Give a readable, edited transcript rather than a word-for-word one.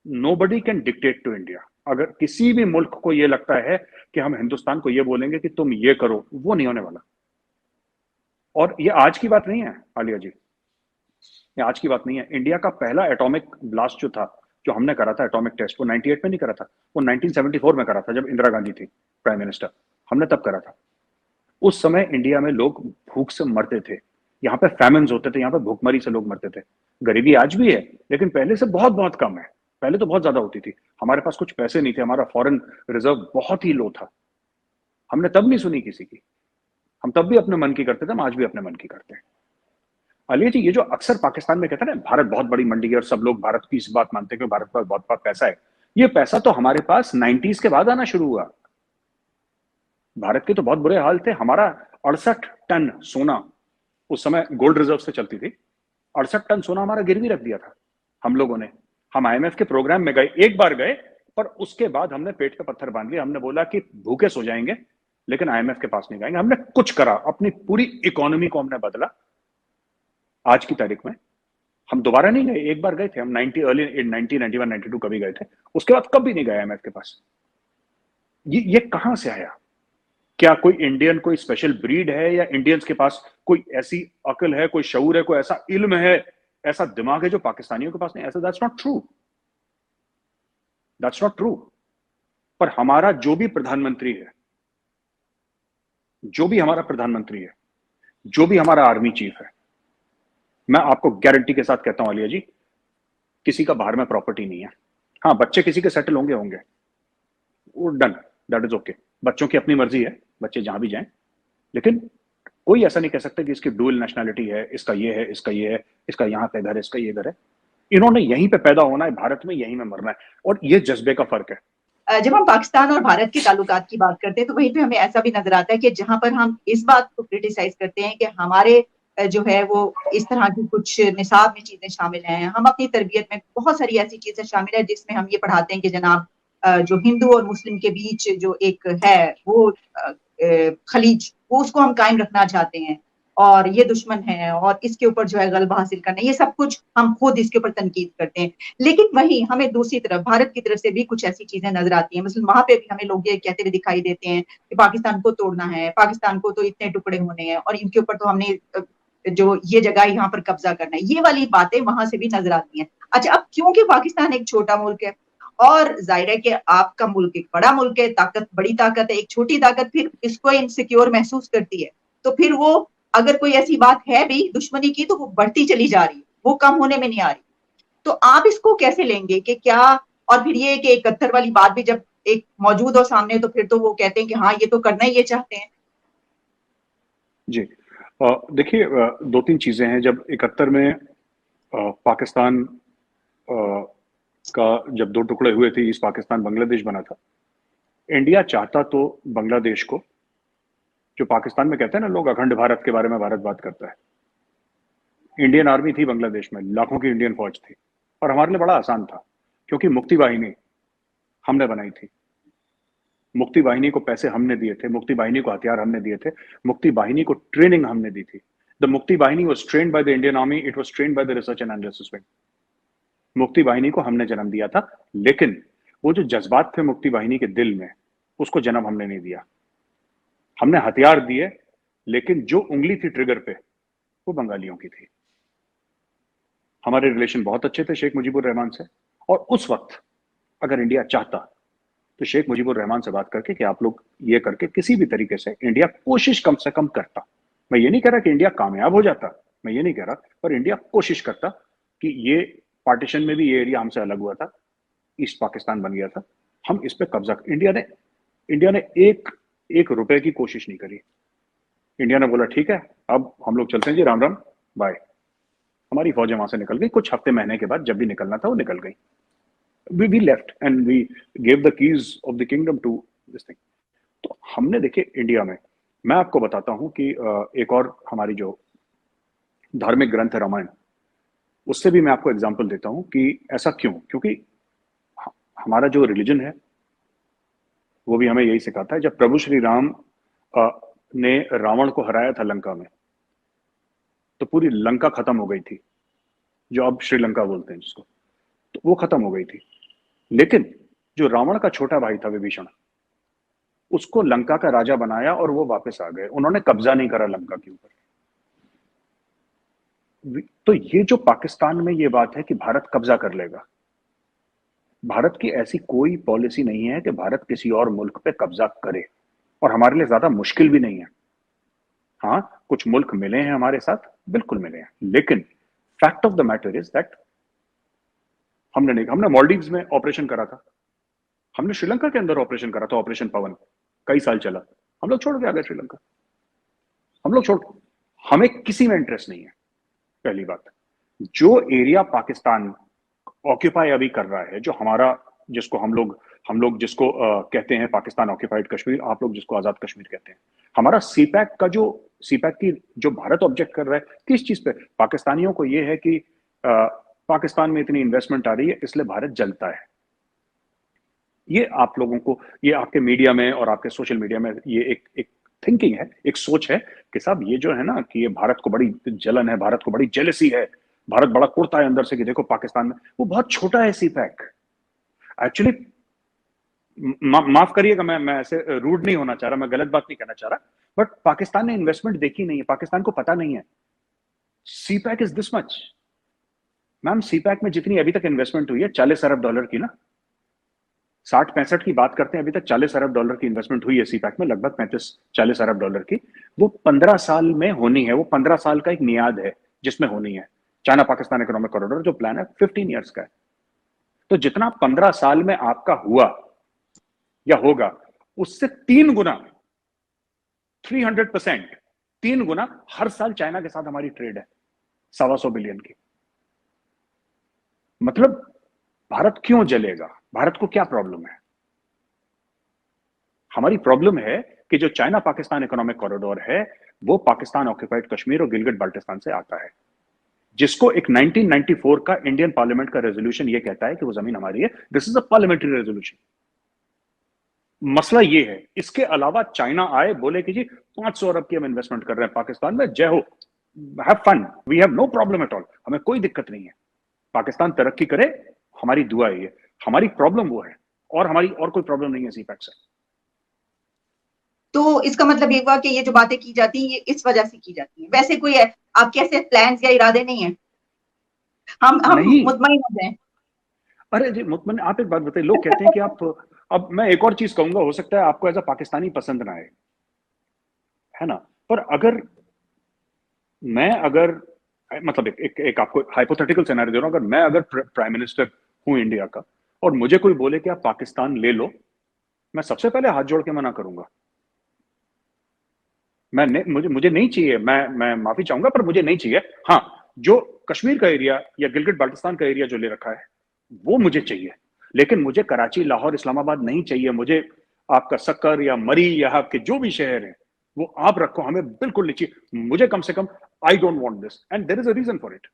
Nobody can dictate to India. अगर किसी भी मुल्क को यह लगता है कि हम हिंदुस्तान को यह बोलेंगे कि तुम ये करो, वो नहीं होने वाला। और ये आज की बात नहीं है आलिया जी, ये आज की बात नहीं है। इंडिया का पहला एटॉमिक ब्लास्ट जो था, जो हमने करा था एटॉमिक टेस्ट, वो 98 में नहीं करा था, वो 1974 में करा था, जब इंदिरा गांधी थी प्राइम मिनिस्टर। हमने तब करा था। उस समय इंडिया में लोग भूख से मरते थे, यहाँ पे फैमिन्स होते थे, यहाँ पे भूखमरी से लोग मरते थे। गरीबी आज भी है, लेकिन पहले से बहुत बहुत कम है। पहले तो बहुत ज्यादा होती थी। हमारे पास कुछ पैसे नहीं थे, हमारा फॉरेन रिजर्व बहुत ही लो था। हमने तब नहीं सुनी किसी की। हम तब भी अपने मन की करते थे, हम आज भी अपने मन की करते हैं। अली जी, ये जो अक्सर पाकिस्तान में कहते हैं ना, भारत बहुत बड़ी मंडी है और सब लोग भारत की इस बात मानते हैं कि भारत पास बहुत बहुत पैसा है। ये पैसा तो हमारे पास 90s के बाद आना शुरू हुआ। भारत के तो बहुत बुरे हाल थे। हमारा 68 टन सोना, उस समय गोल्ड रिजर्व से चलती थी, 68 टन सोना हमारा गिरवी रख दिया था हम लोगों ने। हम आईएमएफ के प्रोग्राम में गए, एक बार गए, पर उसके बाद हमने पेट पे पत्थर बांध लिया। हमने बोला कि भूखे सो जाएंगे लेकिन आईएमएफ के पास नहीं जाएंगे। हमने कुछ करा, अपनी पूरी इकोनॉमी को हमने बदला। आज की तारीख में हम दोबारा नहीं गए, एक बार गए थे हम 90 अर्ली 1991 92 कभी गए थे, उसके बाद कभी नहीं गए आईएमएफ के पास। ये कहां से आया? क्या कोई इंडियन कोई स्पेशल ब्रीड है, या इंडियंस के पास कोई ऐसी अकल है, कोई शऊर है, कोई ऐसा इल्म है, ऐसा दिमाग है जो पाकिस्तानियों के पास नहीं? ऐसा that's not true, that's not true. पर हमारा जो भी प्रधानमंत्री है, जो भी हमारा प्रधानमंत्री है, जो भी हमारा आर्मी चीफ है, मैं आपको गारंटी के साथ कहता हूं आलिया जी, किसी का बाहर में प्रॉपर्टी नहीं है। हाँ, बच्चे किसी के सेटल होंगे होंगे, वो डन, दैट इज ओके। बच्चों की अपनी मर्जी है, बच्चे जहां भी जाएं। लेकिन कोई ऐसा नहीं कह सकता कि इसकी डुअल नेशनैलिटी है, इसका ये है, इसका ये है, इसका यहाँ पे घर है, इसका ये घर है। इन्होंने यहीं पे पैदा होना है, भारत में, यहीं में मरना है, और ये जज्बे का फर्क है। जब हम पाकिस्तान और भारत के ताल्लुकात की बात करते हैं तो वहीं पे हमें ऐसा भी नजर आता है कि जहां पर हम इस बात को क्रिटिसाइज करते हैं कि हमारे जो है वो इस तरह की कुछ निसाब में चीजें शामिल हैं, हम अपनी तरबियत में बहुत सारी ऐसी चीजें शामिल है जिसमें हम ये पढ़ाते हैं कि जनाब जो हिंदू और मुस्लिम के बीच जो एक है वो खलीज, वो उसको हम कायम रखना चाहते हैं और ये दुश्मन है और इसके ऊपर जो है गलबा हासिल करना, ये सब कुछ हम खुद इसके ऊपर तनकीद करते हैं। लेकिन वहीं हमें दूसरी तरफ भारत की तरफ से भी कुछ ऐसी चीजें नजर आती हैं, मतलब वहां पे भी हमें लोग ये कहते हुए दिखाई देते हैं कि पाकिस्तान को तोड़ना है, पाकिस्तान को तो इतने टुकड़े होने हैं और इनके ऊपर तो हमने जो ये जगह यहाँ पर कब्जा करना है, ये वाली बातें वहां से भी नजर आती हैं। अच्छा, अब क्योंकि पाकिस्तान एक छोटा मुल्क है और जाहिर है कि आपका मुल्क एक बड़ा मुल्क है, ताकत बड़ी ताकत है, एक छोटी ताकत फिर इसको इनसिक्योर महसूस करती है, तो फिर वो अगर कोई ऐसी बात है भी दुश्मनी की तो वो बढ़ती चली जा रही है, वो कम होने में नहीं आ रही। तो आप इसको कैसे लेंगे कि क्या, और फिर ये कि 71 वाली बात भी जब एक मौजूद हो सामने तो फिर तो वो कहते हैं कि हाँ ये तो करना ही ये चाहते हैं। जी, देखिए, दो तीन चीजें हैं। जब 71 में पाकिस्तान का जब दो टुकड़े हुए थे, ईस्ट पाकिस्तान बांग्लादेश बना था, इंडिया चाहता तो बांग्लादेश को, जो पाकिस्तान में कहते हैं ना लोग अखंड भारत के बारे में, भारत बात करता है, इंडियन आर्मी थी बांग्लादेश में, लाखों की इंडियन फौज थी, और हमारे लिए बड़ा आसान था क्योंकि मुक्ति वाहिनी हमने बनाई थी। मुक्ति वाहिनी को पैसे हमने दिए थे, मुक्ति वाहिनी को हथियार हमने दिए थे, मुक्ति वाहिनी को ट्रेनिंग हमने दी थी। The Mukti Vahini was trained by the Indian army, it was trained by the research and analysis wing. Mukti Vahini को हमने जन्म दिया था, लेकिन वो जो जज्बात थे मुक्ति वाहिनी के दिल में, उसको जन्म हमने नहीं दिया। हमने हथियार दिए, लेकिन जो उंगली थी ट्रिगर पे, वो बंगालियों की थी। हमारे रिलेशन बहुत अच्छे थे शेख मुजीबुर रहमान से, और उस वक्त अगर इंडिया चाहता तो शेख मुजीबुर रहमान से बात करके कि आप लोग ये करके किसी भी तरीके से इंडिया कोशिश कम से कम करता। मैं ये नहीं कह रहा कि इंडिया कामयाब हो जाता, मैं ये नहीं कह रहा, पर इंडिया कोशिश करता कि ये पार्टीशन में भी ये एरिया हमसे अलग हुआ था, ईस्ट पाकिस्तान बन गया था, हम इस पे कब्जा। इंडिया ने एक एक रुपए की कोशिश नहीं करी। इंडिया ने बोला ठीक है, अब हम लोग चलते हैं जी, राम राम, बाय। हमारी फौजें वहां से निकल गई, कुछ हफ्ते महीने के बाद जब भी निकलना था वो निकल गई। we left and we gave the keys of the kingdom to this thing। तो हमने, देखिए, इंडिया में, मैं आपको बताता हूं कि एक और हमारी जो धार्मिक ग्रंथ है रामायण, उससे भी मैं आपको एग्जांपल देता हूं कि ऐसा क्यों। क्योंकि हमारा जो रिलीजन है वो भी हमें यही सिखाता है। जब प्रभु श्री राम ने रावण को हराया था लंका में, तो पूरी लंका खत्म हो गई थी, जो अब श्रीलंका बोलते हैं जिसको, तो वो खत्म हो गई थी। लेकिन जो रावण का छोटा भाई था विभीषण, उसको लंका का राजा बनाया और वो वापस आ गए, उन्होंने कब्जा नहीं करा लंका के ऊपर। तो ये जो पाकिस्तान में ये बात है कि भारत कब्जा कर लेगा, भारत की ऐसी कोई पॉलिसी नहीं है कि भारत किसी और मुल्क पे कब्जा करे, और हमारे लिए ज्यादा मुश्किल भी नहीं है। हाँ, कुछ मुल्क मिले हैं हमारे साथ, बिल्कुल मिले हैं, लेकिन fact of the matter is that हमने मालदीव्स में ऑपरेशन करा था, हमने श्रीलंका के अंदर ऑपरेशन करा था, ऑपरेशन पवन कई साल चला, हम लोग छोड़ के आ गए श्रीलंका। हम लोग छोड़, हमें किसी में इंटरेस्ट नहीं है। पहली बात, जो एरिया पाकिस्तान ऑक्यूपाई अभी कर रहा है, जो हमारा, जिसको हम लोग जिसको कहते हैं पाकिस्तान ऑक्यूपाइड कश्मीर, आप लोग जिसको आजाद कश्मीर कहते हैं, हमारा सीपैक का जो सीपैक की जो भारत ऑब्जेक्ट कर रहा है किस चीज पे, पाकिस्तानियों को ये है कि पाकिस्तान में इतनी इन्वेस्टमेंट आ रही है इसलिए भारत जलता है। ये आप लोगों को, ये आपके मीडिया में और आपके सोशल मीडिया में ये एक थिंकिंग है, एक सोच है कि साहब ये जो है ना कि ये भारत को बड़ी जलन है, भारत को बड़ी जेलसी है, भारत बड़ा कुड़ता है अंदर से कि देखो पाकिस्तान में, वो बहुत छोटा है सीपैक एक्चुअली। माफ करिएगा, मैं ऐसे रूड नहीं होना चाह रहा, मैं गलत बात नहीं कहना चाह रहा, बट पाकिस्तान ने इन्वेस्टमेंट देखी नहीं है, पाकिस्तान को पता नहीं है CPEC is this much. Ma'am, CPEC में जितनी अभी तक इन्वेस्टमेंट हुई है 40 अरब डॉलर की ना, 60-65 की बात करते हैं, अभी तक 40 अरब डॉलर की इन्वेस्टमेंट हुई है सीपैक में, लगभग 35-40 अरब डॉलर की। वो 15 साल में होनी है, वो 15 साल का एक मियाद है जिसमें होनी है। चाइना पाकिस्तान इकोनॉमिक कॉरिडोर जो प्लान है 15 ईयर्स का है, तो जितना 15 साल में आपका हुआ या होगा, उससे 3 गुना, 300%, 3 गुना हर साल चाइना के साथ हमारी ट्रेड है 125 बिलियन की। मतलब भारत क्यों जलेगा, भारत को क्या प्रॉब्लम है? हमारी प्रॉब्लम है कि जो चाइना पाकिस्तान इकोनॉमिक कॉरिडोर है वो पाकिस्तान ऑक्यूपाइड कश्मीर और गिलगिट बाल्टिस्तान से आता है, जिसको एक 1994 का इंडियन पार्लियामेंट का रेजोल्यूशन ये कहता है कि वो जमीन हमारी है। This is a parliamentary resolution. मसला ये है, इसके अलावा चाइना आए बोले कि जी 500 अरब की हम इन्वेस्टमेंट कर रहे हैं पाकिस्तान में, जय हो, have fun, we have no problem at all, हमें कोई दिक्कत नहीं है, पाकिस्तान तरक्की करे, हमारी दुआ है ये। हमारी प्रॉब्लम वो है, और हमारी और कोई प्रॉब्लम नहीं है सीपैक से। तो इसका मतलब ये हुआ कि ये जो बातें की जाती हैं ये इस वजह से की जाती है, वैसे कोई है आपके ऐसे प्लान्स या इरादे नहीं है? हम नहीं, मुतमईन हो जाएं। अरे जी मुतमन, आप एक बात बताइए, लोग कहते हैं कि आप, अब मैं एक और चीज कहूंगा, हो सकता है आपको एज अ पाकिस्तानी पसंद ना आए, है ना, पर अगर अगर मतलब एक आपको हाइपोथेटिकल सिनेरियो दे रहा हूं, अगर मैं अगर प्राइम मिनिस्टर हूं इंडिया का और मुझे कोई बोले कि आप पाकिस्तान ले लो, मैं सबसे पहले हाथ जोड़ के मना करूंगा। मुझे नहीं चाहिए, मैं माफी चाहूंगा पर मुझे नहीं चाहिए। हाँ, जो कश्मीर का एरिया या गिलगिट बाल्टिस्तान का एरिया जो ले रखा है वो मुझे चाहिए, लेकिन मुझे कराची, लाहौर, इस्लामाबाद नहीं चाहिए। मुझे आपका सक्कर या मरी या आपके जो भी शहर है वो आप रखो, हमें बिल्कुल नहीं चाहिए। मुझे कम से कम, I don't want this and there is a reason for it.